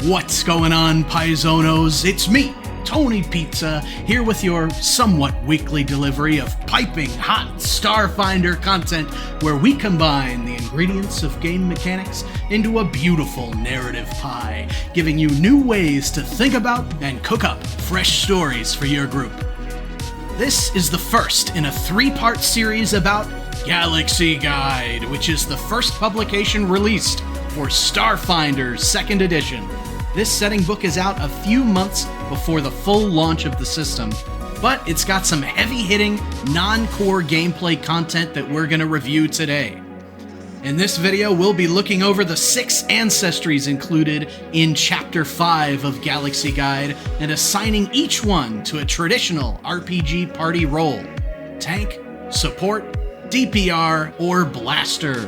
What's going on, Paizonos? It's me, Tony Pizza, here with your somewhat weekly delivery of piping hot Starfinder content where we combine the ingredients of game mechanics into a beautiful narrative pie, giving you new ways to think about and cook up fresh stories for your group. This is the first in a 3-part series about Galaxy Guide, which is the first publication released for Starfinder 2nd edition. This setting book is out a few months before the full launch of the system, but it's got some heavy-hitting, non-core gameplay content that we're going to review today. In this video, we'll be looking over the 6 Ancestries included in Chapter 5 of Galaxy Guide and assigning each one to a traditional RPG party role: tank, support, DPR, or blaster.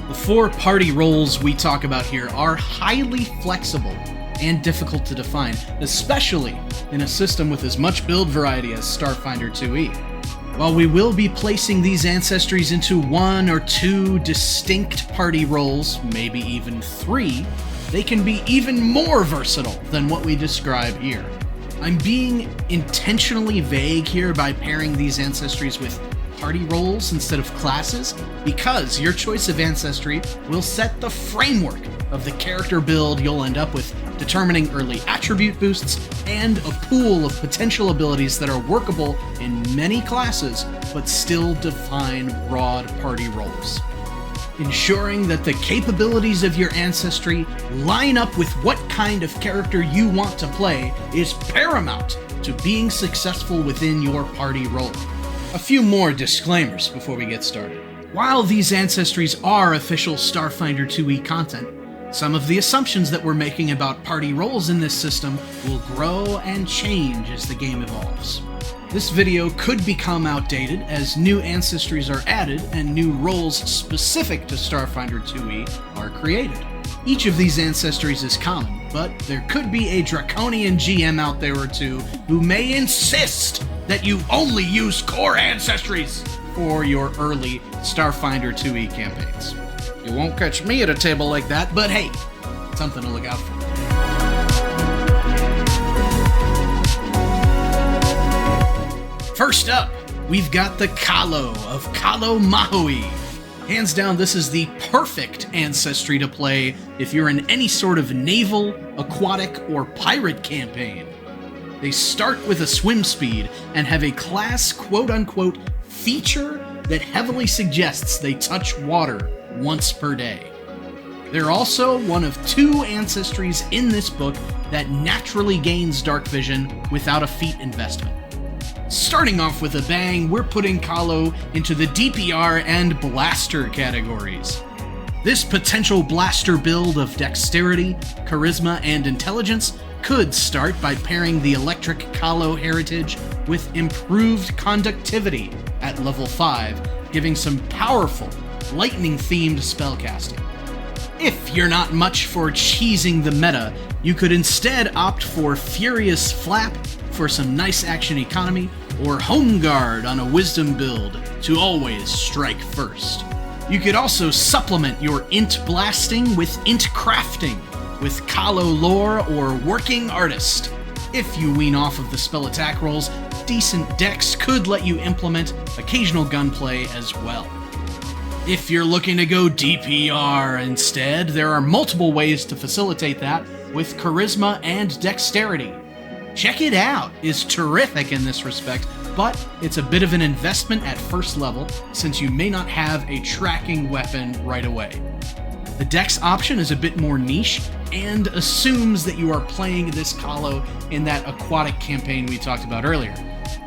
The 4 party roles we talk about here are highly flexible and difficult to define, especially in a system with as much build variety as Starfinder 2e. While we will be placing these ancestries into 1 or 2 distinct party roles, maybe even 3, they can be even more versatile than what we describe here. I'm being intentionally vague here by pairing these ancestries with party roles instead of classes, because your choice of ancestry will set the framework of the character build you'll end up with, determining early attribute boosts and a pool of potential abilities that are workable in many classes but still define broad party roles. Ensuring that the capabilities of your ancestry line up with what kind of character you want to play is paramount to being successful within your party role. A few more disclaimers before we get started. While these ancestries are official Starfinder 2e content, some of the assumptions that we're making about party roles in this system will grow and change as the game evolves. This video could become outdated as new ancestries are added and new roles specific to Starfinder 2e are created. Each of these ancestries is common, but there could be a draconian GM out there or two who may insist that you only use core ancestries for your early Starfinder 2e campaigns. You won't catch me at a table like that, but hey, something to look out for. First up, we've got the Kalo of Kalo Maui. Hands down, this is the perfect ancestry to play if you're in any sort of naval, aquatic, or pirate campaign. They start with a swim speed and have a class quote-unquote feature that heavily suggests they touch water once per day. They're also one of 2 ancestries in this book that naturally gains dark vision without a feat investment. Starting off with a bang, we're putting Kalo into the DPR and blaster categories. This potential blaster build of dexterity, charisma, and intelligence could start by pairing the electric Kalo heritage with improved conductivity at level 5, giving some powerful, lightning-themed spellcasting. If you're not much for cheesing the meta, you could instead opt for Furious Flap for some nice action economy, or Home Guard on a wisdom build to always strike first. You could also supplement your int blasting with int crafting with Kalo lore or working artist. If you wean off of the spell attack rolls, decent dex could let you implement occasional gunplay as well. If you're looking to go DPR instead, there are multiple ways to facilitate that with charisma and dexterity. Check It Out is terrific in this respect, but it's a bit of an investment at first level since you may not have a tracking weapon right away. The dex option is a bit more niche and assumes that you are playing this Kalo in that aquatic campaign we talked about earlier.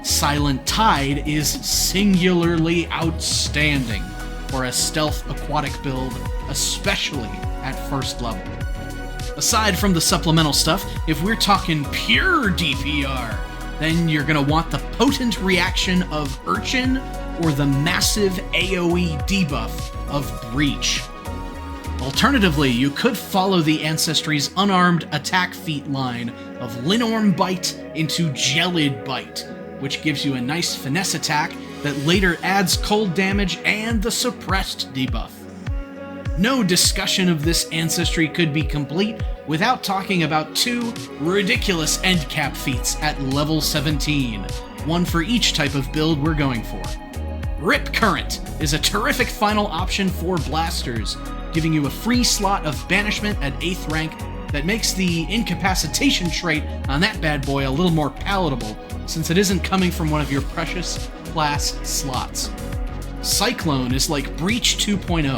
Silent Tide is singularly outstanding for a stealth aquatic build, especially at first level. Aside from the supplemental stuff, if we're talking pure DPR, then you're going to want the potent reaction of Urchin or the massive AoE debuff of Breach. Alternatively, you could follow the Ancestries' unarmed attack feat line of Linorm Bite into Gelid Bite, which gives you a nice finesse attack that later adds cold damage and the suppressed debuff. No discussion of this ancestry could be complete without talking about two ridiculous endcap feats at level 17, one for each type of build we're going for. Rip Current is a terrific final option for blasters, giving you a free slot of banishment at 8th rank that makes the incapacitation trait on that bad boy a little more palatable, since it isn't coming from one of your precious class slots. Cyclone is like Breach 2.0.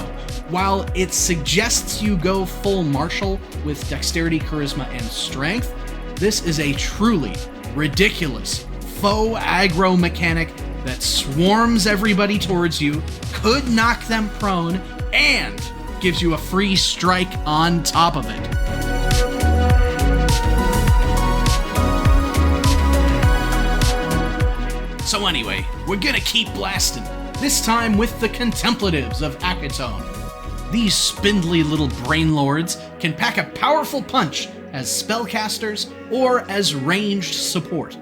While it suggests you go full martial with dexterity, charisma, and strength, this is a truly ridiculous faux aggro mechanic that swarms everybody towards you, could knock them prone, and gives you a free strike on top of it. So anyway, we're gonna keep blasting, this time with the Contemplatives of Akatone. These spindly little brain lords can pack a powerful punch as spellcasters or as ranged support.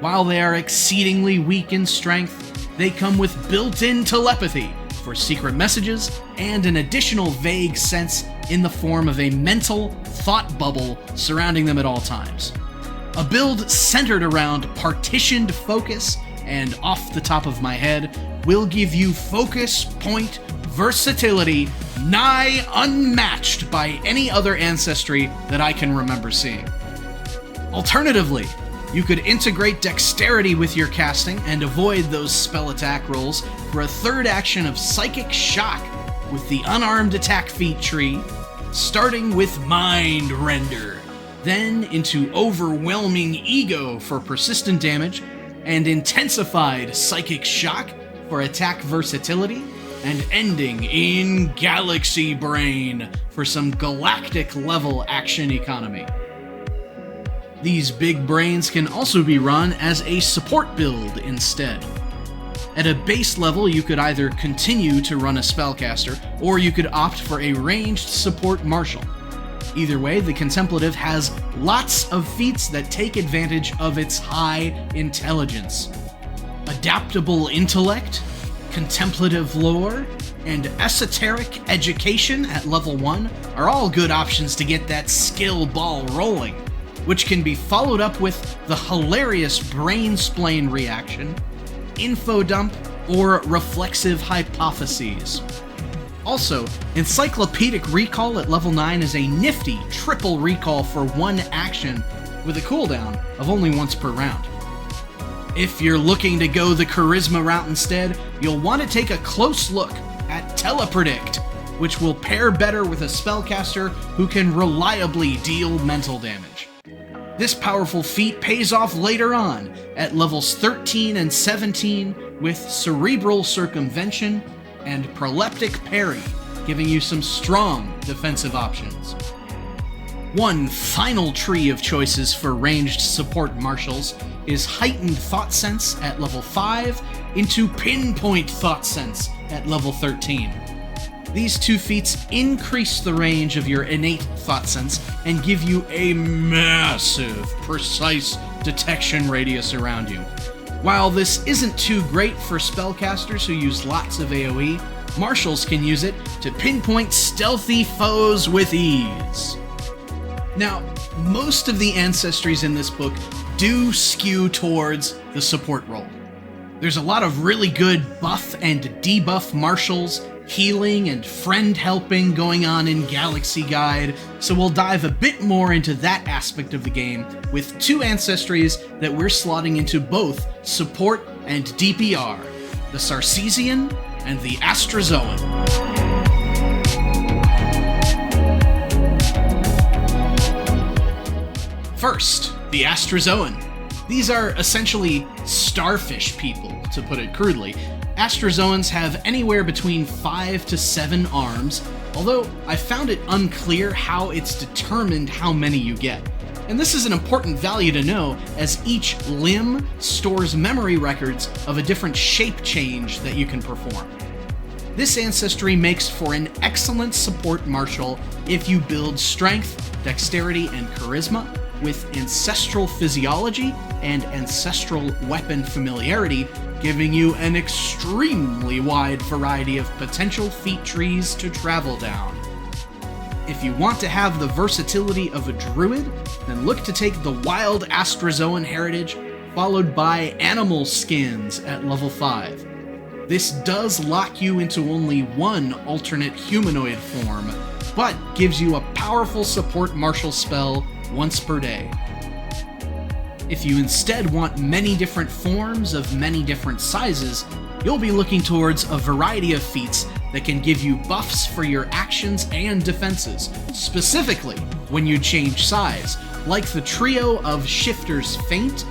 While they are exceedingly weak in strength, they come with built-in telepathy for secret messages and an additional vague sense in the form of a mental thought bubble surrounding them at all times. A build centered around partitioned focus and off the top of my head will give you focus point versatility nigh unmatched by any other ancestry that I can remember seeing. Alternatively, you could integrate dexterity with your casting and avoid those spell attack rolls for a third action of Psychic Shock with the unarmed attack feat tree, starting with Mind Render, then into Overwhelming Ego for persistent damage, and intensified Psychic Shock for attack versatility, and ending in Galaxy Brain for some galactic level action economy. These big brains can also be run as a support build instead. At a base level, you could either continue to run a spellcaster, or you could opt for a ranged support martial. Either way, the Contemplative has lots of feats that take advantage of its high intelligence. Adaptable intellect, contemplative lore, and esoteric education at level 1 are all good options to get that skill ball rolling, which can be followed up with the hilarious brain-splain reaction, info dump, or reflexive hypotheses. Also, encyclopedic recall at level 9 is a nifty triple recall for one action with a cooldown of only once per round. If you're looking to go the charisma route instead, you'll want to take a close look at Telepredict, which will pair better with a spellcaster who can reliably deal mental damage. This powerful feat pays off later on at levels 13 and 17 with Cerebral Circumvention and Proleptic Parry, giving you some strong defensive options. One final tree of choices for ranged support marshals is Heightened Thought Sense at level 5 into Pinpoint Thought Sense at level 13. These two feats increase the range of your innate thought sense and give you a massive, precise detection radius around you. While this isn't too great for spellcasters who use lots of AoE, marshals can use it to pinpoint stealthy foes with ease. Now, most of the ancestries in this book do skew towards the support role. There's a lot of really good buff and debuff marshals, healing and friend helping going on in Galaxy Guide, so we'll dive a bit more into that aspect of the game with two ancestries that we're slotting into both support and DPR, the Sarcesian and the Astrazoan. First, the Astrazoan. These are essentially starfish people, to put it crudely. Astrazoans have anywhere between 5 to 7 arms, although I found it unclear how it's determined how many you get. And this is an important value to know, as each limb stores memory records of a different shape change that you can perform. This ancestry makes for an excellent support martial if you build strength, dexterity, and charisma, with ancestral physiology and ancestral weapon familiarity, giving you an extremely wide variety of potential feat trees to travel down. If you want to have the versatility of a druid, then look to take the wild Astrazoan heritage, followed by animal skins at level 5. This does lock you into only one alternate humanoid form, but gives you a powerful support martial spell once per day. If you instead want many different forms of many different sizes, you'll be looking towards a variety of feats that can give you buffs for your actions and defenses, specifically when you change size, like the trio of Shifter's Feint,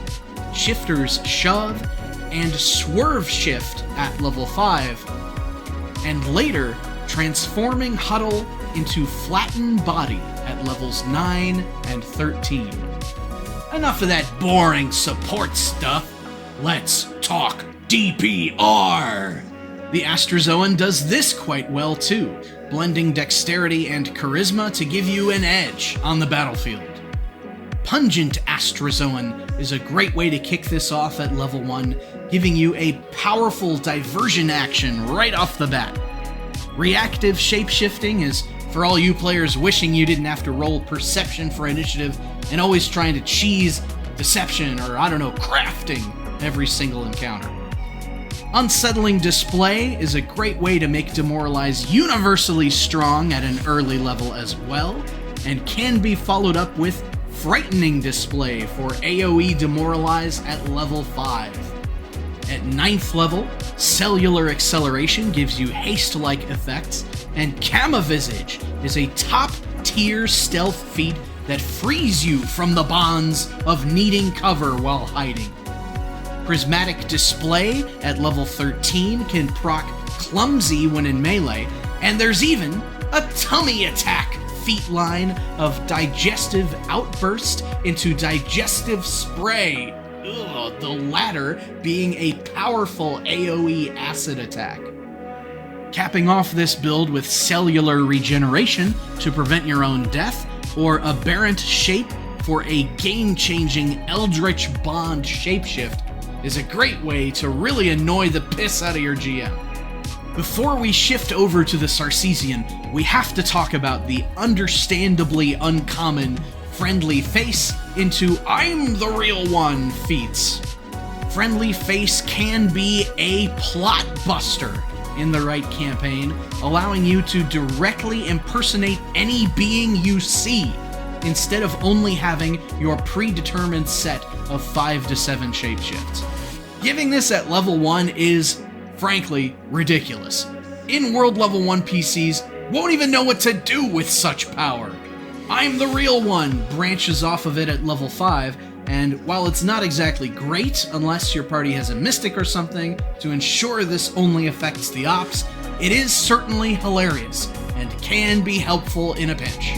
Shifter's Shove, and Swerve Shift at level 5, and later transforming Huddle into Flattened Body at levels 9 and 13. Enough of that boring support stuff. Let's talk DPR! The Astrazoan does this quite well too, blending dexterity and charisma to give you an edge on the battlefield. Pungent Astrazoan is a great way to kick this off at level 1, giving you a powerful diversion action right off the bat. Reactive shapeshifting is for all you players wishing you didn't have to roll perception for initiative and always trying to cheese deception or, crafting every single encounter. Unsettling Display is a great way to make Demoralize universally strong at an early level as well, and can be followed up with Frightening Display for AoE Demoralize at level 5. At 9th level, Cellular Acceleration gives you haste-like effects, and Camavisage is a top-tier stealth feat that frees you from the bonds of needing cover while hiding. Prismatic Display at level 13 can proc Clumsy when in melee, and there's even a Tummy Attack feat line of Digestive Outburst into Digestive Spray, the latter being a powerful AoE acid attack. Capping off this build with Cellular Regeneration to prevent your own death, or Aberrant Shape for a game-changing Eldritch Bond shapeshift, is a great way to really annoy the piss out of your GM. Before we shift over to the Sarcesian, we have to talk about the understandably uncommon Friendly Face into I'm the Real One feats. Friendly Face can be a plot buster in the right campaign, allowing you to directly impersonate any being you see, instead of only having your predetermined set of 5 to 7 shapeshifts. Giving this at level 1 is, frankly, ridiculous. In-world level 1 PCs won't even know what to do with such power. I'm the Real One branches off of it at level 5, and while it's not exactly great unless your party has a mystic or something to ensure this only affects the ops, it is certainly hilarious and can be helpful in a pinch.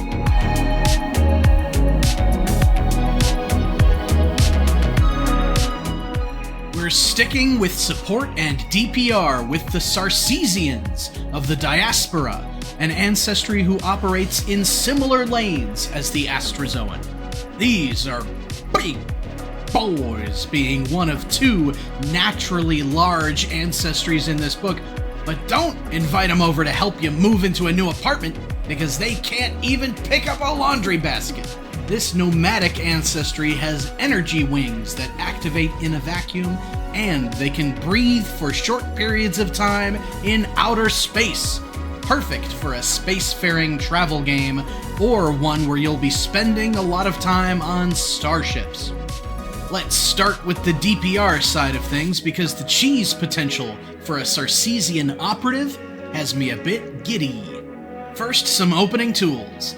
We're sticking with support and DPR with the Sarcesians of the Diaspora, an ancestry who operates in similar lanes as the Astrazoan. These are big boys, being one of 2 naturally large ancestries in this book, but don't invite them over to help you move into a new apartment because they can't even pick up a laundry basket. This nomadic ancestry has energy wings that activate in a vacuum, and they can breathe for short periods of time in outer space. Perfect for a spacefaring travel game, or one where you'll be spending a lot of time on starships. Let's start with the DPR side of things, because the cheese potential for a Sarcesian operative has me a bit giddy. First, some opening tools.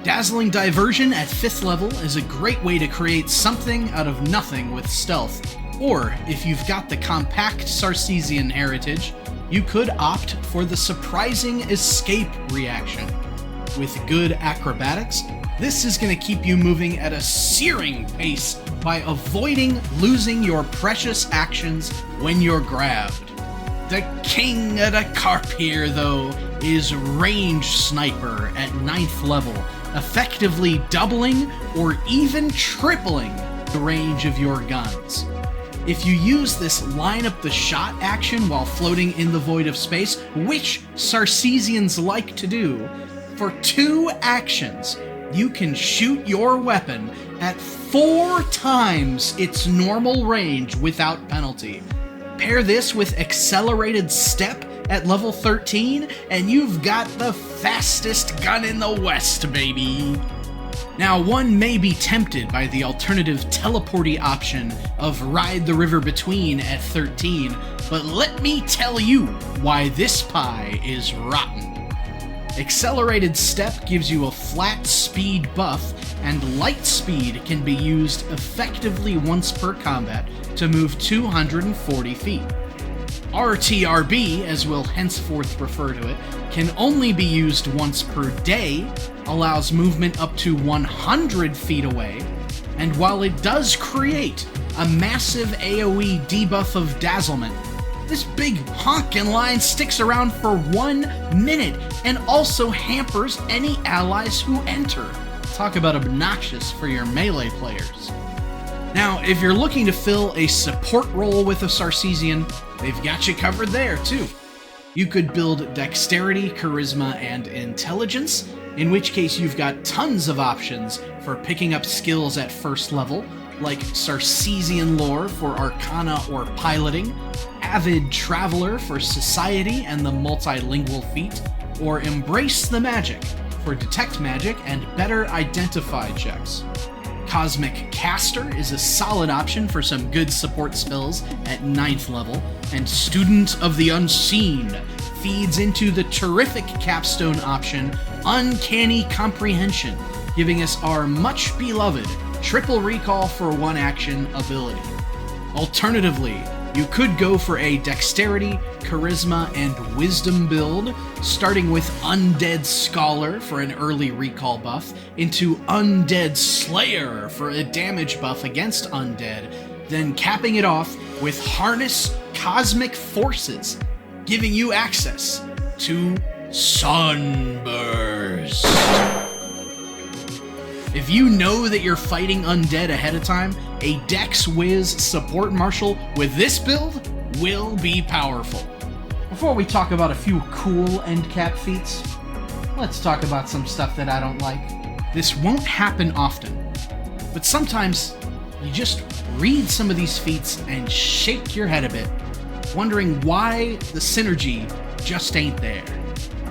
Dazzling Diversion at 5th level is a great way to create something out of nothing with stealth, or if you've got the compact Sarcesian heritage, you could opt for the Surprising Escape reaction. With good acrobatics, this is going to keep you moving at a searing pace by avoiding losing your precious actions when you're grabbed. The king of the carp here, though, is Range Sniper at 9th level, effectively doubling or even tripling the range of your guns. If you use this line up the shot action while floating in the void of space, which Sarcesians like to do, for 2 actions, you can shoot your weapon at 4 times its normal range without penalty. Pair this with Accelerated Step at level 13, and you've got the fastest gun in the West, baby! Now, one may be tempted by the alternative teleporty option of Ride the River Between at 13, but let me tell you why this pie is rotten. Accelerated Step gives you a flat speed buff, and light speed can be used effectively once per combat to move 240 feet. RTRB, as we'll henceforth refer to it, can only be used once per day, allows movement up to 100 feet away, and while it does create a massive AoE debuff of Dazzlement, this big honkin' line sticks around for 1 minute and also hampers any allies who enter. Talk about obnoxious for your melee players. Now, if you're looking to fill a support role with a Sarcesian, they've got you covered there, too. You could build Dexterity, Charisma, and Intelligence, in which case you've got tons of options for picking up skills at first level, like Sarcesian Lore for Arcana or Piloting, Avid Traveler for Society and the multilingual feat, or Embrace the Magic for Detect Magic and Better Identify checks. Cosmic Caster is a solid option for some good support spells at 9th level, and Student of the Unseen feeds into the terrific capstone option Uncanny Comprehension, giving us our much beloved triple recall for 1 action ability. Alternatively, you could go for a Dexterity, Charisma, and Wisdom build, starting with Undead Scholar for an early recall buff, into Undead Slayer for a damage buff against Undead, then capping it off with Harness Cosmic Forces, giving you access to Sunburst. If you know that you're fighting undead ahead of time, a Dex Wiz support marshal with this build will be powerful. Before we talk about a few cool end cap feats, let's talk about some stuff that I don't like. This won't happen often, but sometimes you just read some of these feats and shake your head a bit, wondering why the synergy just ain't there.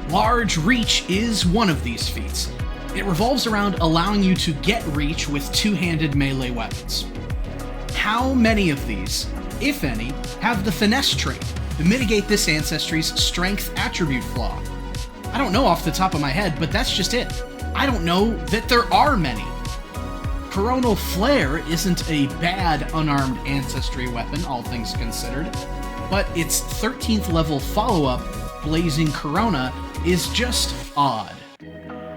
Large Reach is one of these feats. It revolves around allowing you to get reach with 2-handed melee weapons. How many of these, if any, have the Finesse trait to mitigate this Ancestry's strength attribute flaw? I don't know off the top of my head, but that's just it. I don't know that there are many. Coronal Flare isn't a bad unarmed Ancestry weapon, all things considered, but its 13th level follow-up, Blazing Corona, is just odd.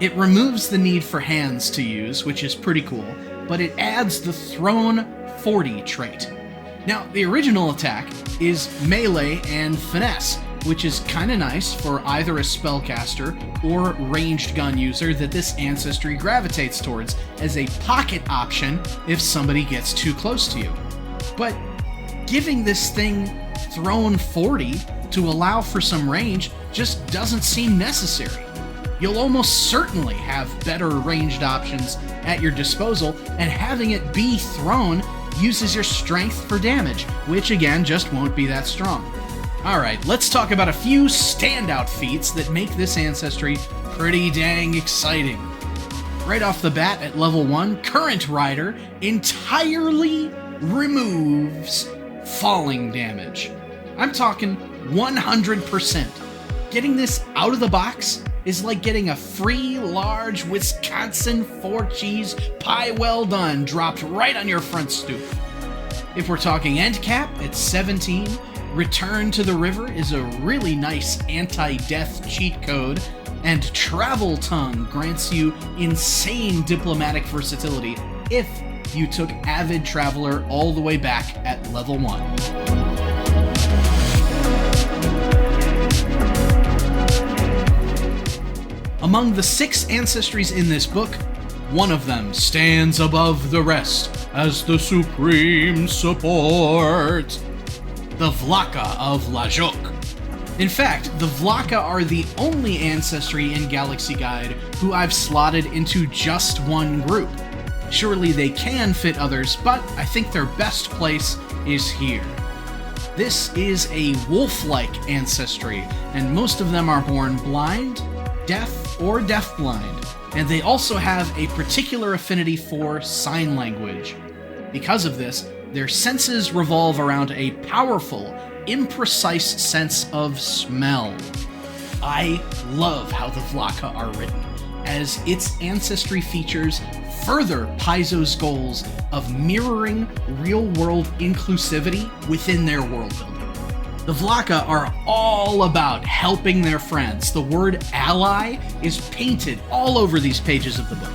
It removes the need for hands to use, which is pretty cool, but it adds the Thrown 40 trait. Now, the original attack is melee and finesse, which is kinda nice for either a spellcaster or ranged gun user that this ancestry gravitates towards as a pocket option if somebody gets too close to you. But giving this thing Thrown 40 to allow for some range just doesn't seem necessary. You'll almost certainly have better ranged options at your disposal, and having it be thrown uses your strength for damage, which again just won't be that strong. Alright, let's talk about a few standout feats that make this ancestry pretty dang exciting. Right off the bat at level 1, Current Rider entirely removes falling damage. I'm talking 100%. Getting this out of the box is like getting a free large Wisconsin 4-cheese pie well done dropped right on your front stoop. If we're talking end cap, at 17, Return to the River is a really nice anti-death cheat code, and Travel Tongue grants you insane diplomatic versatility if you took Avid Traveler all the way back at level 1. Among the 6 ancestries in this book, one of them stands above the rest as the supreme support. The Vlaka of Lajok. In fact, the Vlaka are the only ancestry in Galaxy Guide who I've slotted into just one group. Surely they can fit others, but I think their best place is here. This is a wolf-like ancestry, and most of them are born blind, deaf, or deafblind, and they also have a particular affinity for sign language. Because of this, their senses revolve around a powerful, imprecise sense of smell. I love how the Vlaka are written, as its ancestry features further Paizo's goals of mirroring real-world inclusivity within their world building. The Vlaka are all about helping their friends. The word ally is painted all over these pages of the book.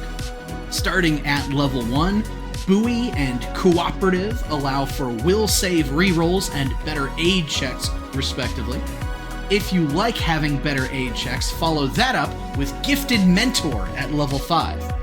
Starting at level 1, Buoy and Cooperative allow for will save rerolls and better aid checks, respectively. If you like having better aid checks, follow that up with Gifted Mentor at level 5.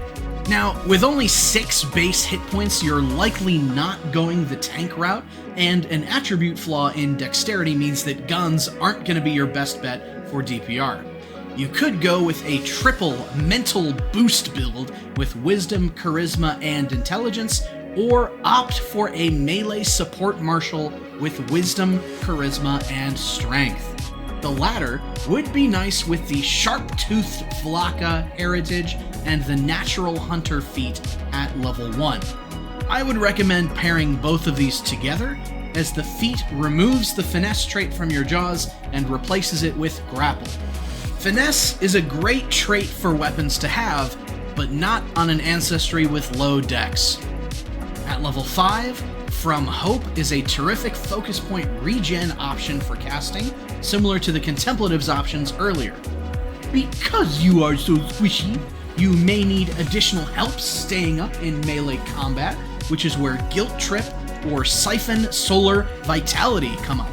Now, with only 6 base hit points, you're likely not going the tank route, and an attribute flaw in dexterity means that guns aren't going to be your best bet for DPR. You could go with a triple mental boost build with wisdom, charisma, and intelligence, or opt for a melee support marshal with wisdom, charisma, and strength. The latter would be nice with the sharp-toothed Vlaka heritage and the natural hunter feat at level 1. I would recommend pairing both of these together, as the feat removes the finesse trait from your jaws and replaces it with grapple. Finesse is a great trait for weapons to have, but not on an ancestry with low dex. At level 5, From Hope is a terrific focus point regen option for casting, similar to the Contemplative's options earlier. Because you are so squishy, you may need additional help staying up in melee combat, which is where Guilt Trip or Siphon Solar Vitality come up.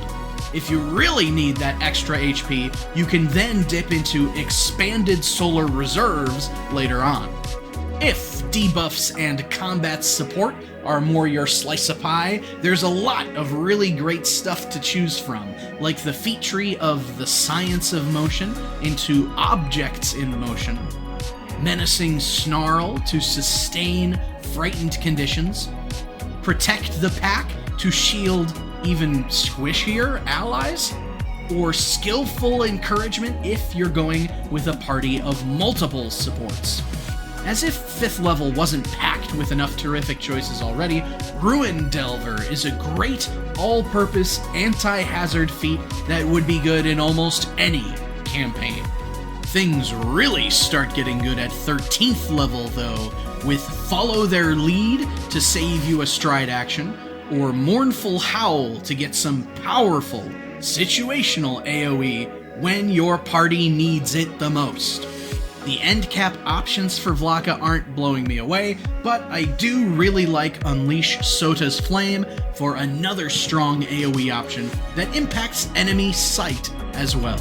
If you really need that extra HP, you can then dip into Expanded Solar Reserves later on. If debuffs and combat support are more your slice of pie, there's a lot of really great stuff to choose from, like the feat tree of the Science of Motion into Objects in Motion, Menacing Snarl to sustain frightened conditions, Protect the Pack to shield even squishier allies, or Skillful Encouragement if you're going with a party of multiple supports. As if 5th level wasn't packed with enough terrific choices already, Ruin Delver is a great all-purpose anti-hazard feat that would be good in almost any campaign. Things really start getting good at 13th level though, with Follow Their Lead to save you a stride action, or Mournful Howl to get some powerful, situational AoE when your party needs it the most. The end cap options for Vlaka aren't blowing me away, but I do really like Unleash Sota's Flame for another strong AoE option that impacts enemy sight as well.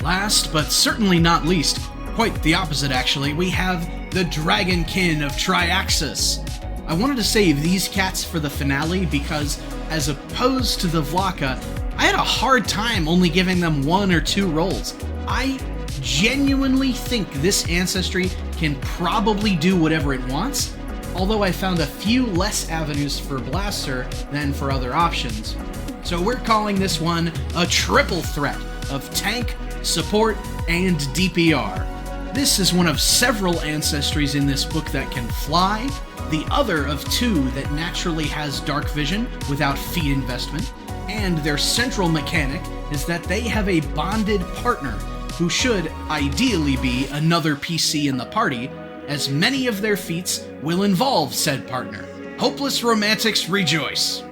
Last, but certainly not least, quite the opposite actually, we have the Dragonkin of Triaxis. I wanted to save these cats for the finale because, as opposed to the Vlaka, I had a hard time only giving them 1 or 2 rolls. I genuinely think this ancestry can probably do whatever it wants, although I found a few less avenues for Blaster than for other options. So we're calling this one a triple threat of tank, support, and DPR. This is one of several ancestries in this book that can fly, the other of 2 that naturally has dark vision without feat investment, and their central mechanic is that they have a bonded partner who should ideally be another PC in the party, as many of their feats will involve said partner. Hopeless romantics rejoice!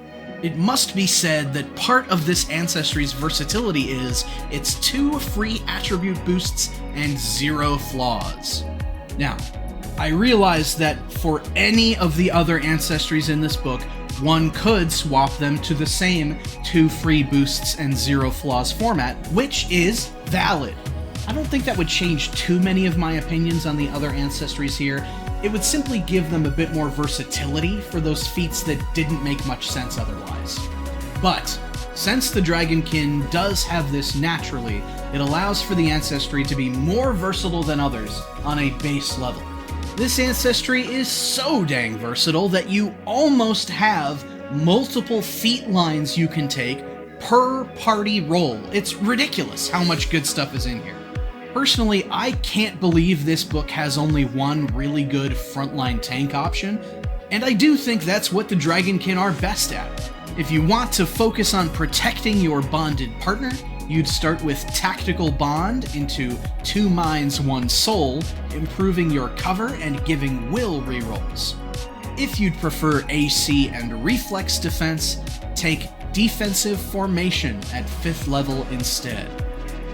It must be said that part of this ancestry's versatility is its 2 free attribute boosts and 0 flaws. Now, I realize that for any of the other ancestries in this book, One could swap them to the same 2 free boosts and 0 flaws format, which is valid. I don't think that would change too many of my opinions on the other Ancestries here. It would simply give them a bit more versatility for those feats that didn't make much sense otherwise. But since the Dragonkin does have this naturally, it allows for the Ancestry to be more versatile than others on a base level. This Ancestry is so dang versatile that you almost have multiple feat lines you can take per party role. It's ridiculous how much good stuff is in here. Personally, I can't believe this book has only one really good frontline tank option, and I do think that's what the Dragonkin are best at. If you want to focus on protecting your bonded partner, you'd start with Tactical Bond into 2 minds, 1 soul, improving your cover and giving will rerolls. If you'd prefer AC and Reflex defense, take Defensive Formation at 5th level instead.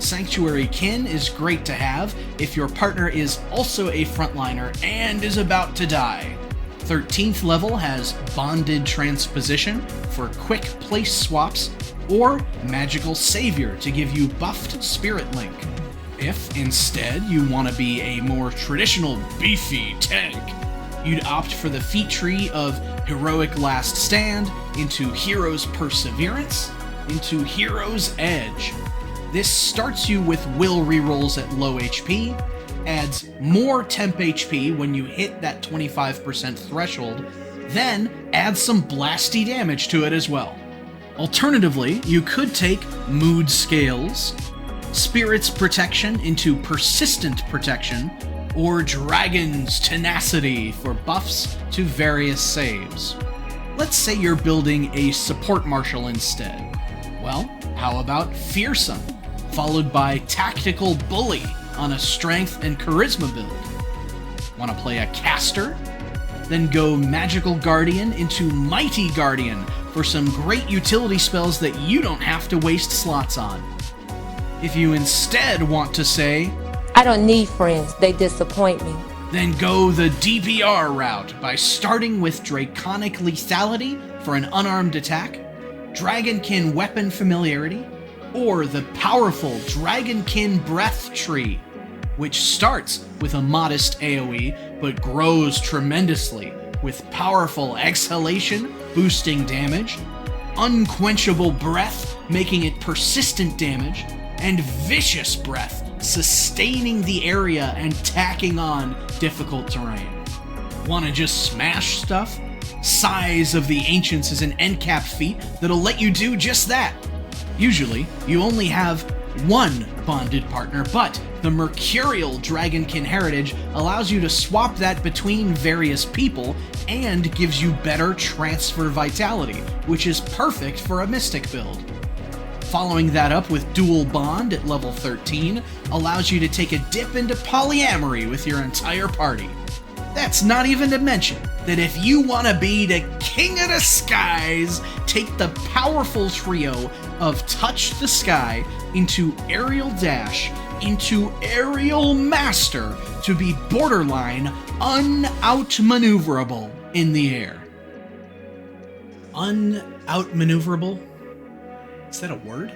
Sanctuary Kin is great to have if your partner is also a frontliner and is about to die. 13th level has Bonded Transposition for quick place swaps, or Magical Savior to give you buffed Spirit Link. If instead you want to be a more traditional beefy tank, you'd opt for the feat tree of Heroic Last Stand into Hero's Perseverance into Hero's Edge. This starts you with will rerolls at low HP, adds more temp HP when you hit that 25% threshold, then adds some blasty damage to it as well. Alternatively, you could take Mood Scales, Spirit's Protection into Persistent Protection, or Dragon's Tenacity for buffs to various saves. Let's say you're building a Support Marshal instead. Well, how about Fearsome, followed by Tactical Bully on a Strength and Charisma build? Want to play a Caster? Then go Magical Guardian into Mighty Guardian for some great utility spells that you don't have to waste slots on. If you instead want to say, I don't need friends, they disappoint me, then go the DPR route by starting with Draconic Lethality for an unarmed attack, Dragonkin Weapon Familiarity, or the powerful Dragonkin Breath Tree, which starts with a modest AoE but grows tremendously with powerful Exhalation boosting damage, Unquenchable Breath making it persistent damage, and Vicious Breath sustaining the area and tacking on difficult terrain. Wanna just smash stuff? Size of the Ancients is an endcap feat that'll let you do just that. Usually, you only have one bonded partner, but the Mercurial Dragonkin heritage allows you to swap that between various people and gives you better transfer vitality, which is perfect for a Mystic build. Following that up with Dual Bond at level 13 allows you to take a dip into polyamory with your entire party. That's not even to mention that if you want to be the king of the skies, take the powerful trio of Touch the Sky into Aerial Dash into Aerial Master to be borderline unoutmaneuverable in the air. Unoutmaneuverable? Is that a word?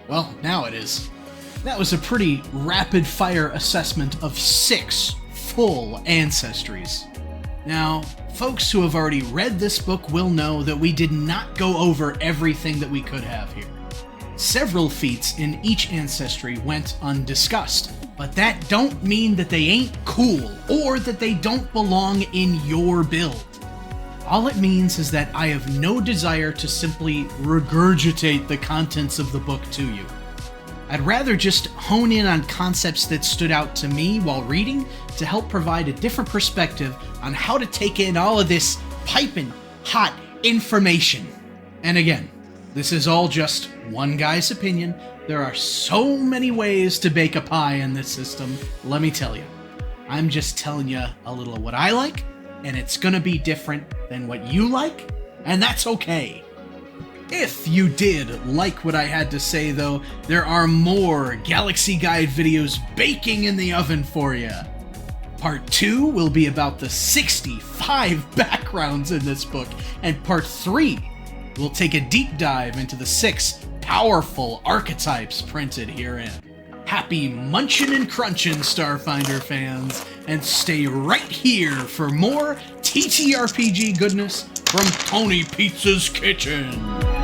Well, now it is. That was a pretty rapid-fire assessment of 6 full Ancestries. Now, folks who have already read this book will know that we did not go over everything that we could have here. Several feats in each Ancestry went undiscussed, but that don't mean that they ain't cool or that they don't belong in your build. All it means is that I have no desire to simply regurgitate the contents of the book to you. I'd rather just hone in on concepts that stood out to me while reading to help provide a different perspective on how to take in all of this piping hot information. And again, this is all just one guy's opinion. There are so many ways to bake a pie in this system, let me tell you. I'm just telling you a little of what I like, and it's gonna be different than what you like, and that's okay. If you did like what I had to say, though, there are more Galaxy Guide videos baking in the oven for you. Part 2 will be about the 65 backgrounds in this book, and Part 3 will take a deep dive into the 6 powerful archetypes printed herein. Happy munchin' and crunchin', Starfinder fans, and stay right here for more TTRPG goodness from Tony Pizza's Kitchen.